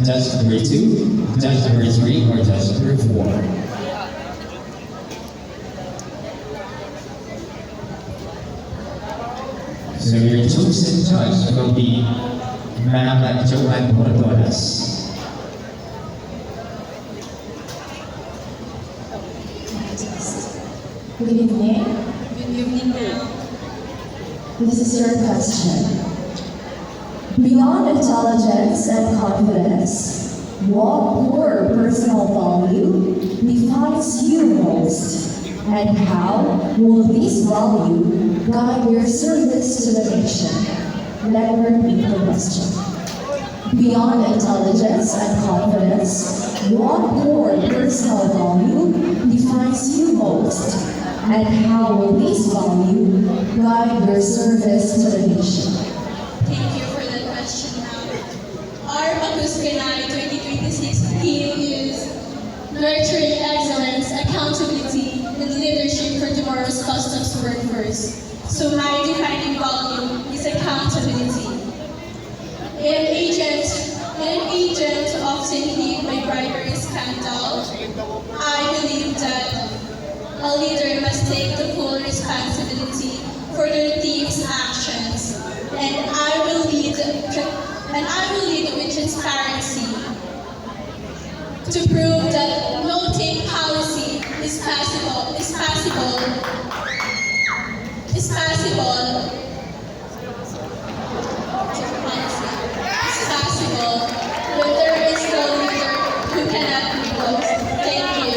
judge number 2, judge number 3, or judge number 4? So your chosen judge will be Ma'am Joanne Bordonas. Good evening. Good evening, ma'am. This is your question. Beyond intelligence and confidence, what core personal value defines you most? And how will this value guide your service to the nation? Let me repeat the question. Beyond intelligence and confidence, what core personal value defines you most? And how will this value guide your service to the nation? Thank you for that question, ma'am. Our Paguskanay 2026 theme is Nurturing Excellence, Accountability, and Leadership for Tomorrow's Customs Workforce. So my defining value is accountability. An agent often hit by bribery scandal. I believe that a leader must take the full responsibility for their team's actions, and I will lead with transparency to prove that no team policy is possible when there is no leader who cannot be close. Thank you.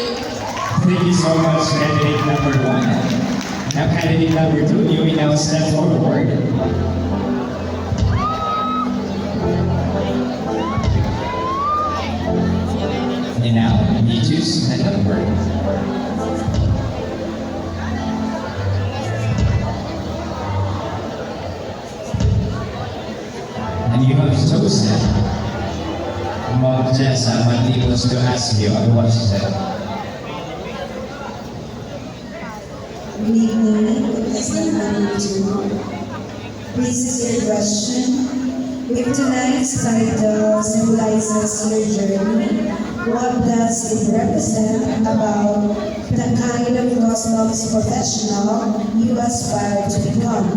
Thank you so much, candidate number 1. Now, candidate number 2, you may now step forward. And now, you choose a number. And you have chosen Mom Jessa Mantimos to ask you a question. Good evening, Listening Number 2. This is your question. If tonight's title symbolizes your journey, what does it represent about the kind of Cosmox professional you aspire to become?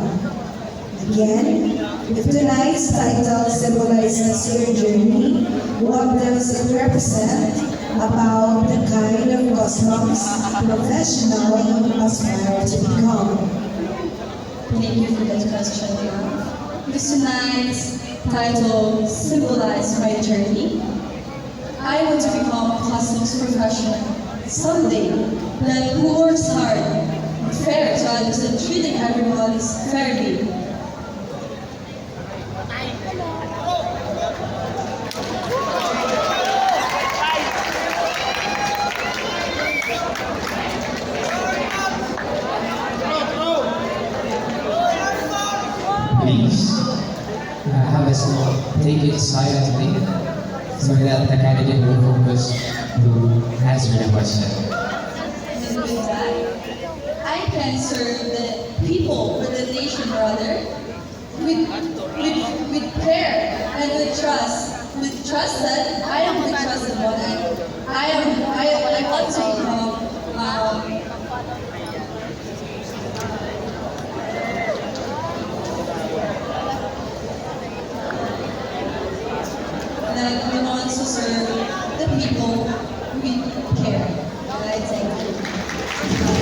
Again, if tonight's title symbolizes your journey, what does it represent about the kind of Cosmox professional you aspire to become? Thank you for that question, ma'am. This tonight's title symbolizes my journey. I want to become a customs professional someday that who works hard, fair to others, and treating everyone fairly. Please, have a seat. Take it silently so that the candidate will focus to answer the question. And with that, I can serve the people, or the nation rather, with prayer and with trust. With trust that I am the trusted one. I want to become that we want to serve the people with care. Right? Thank you.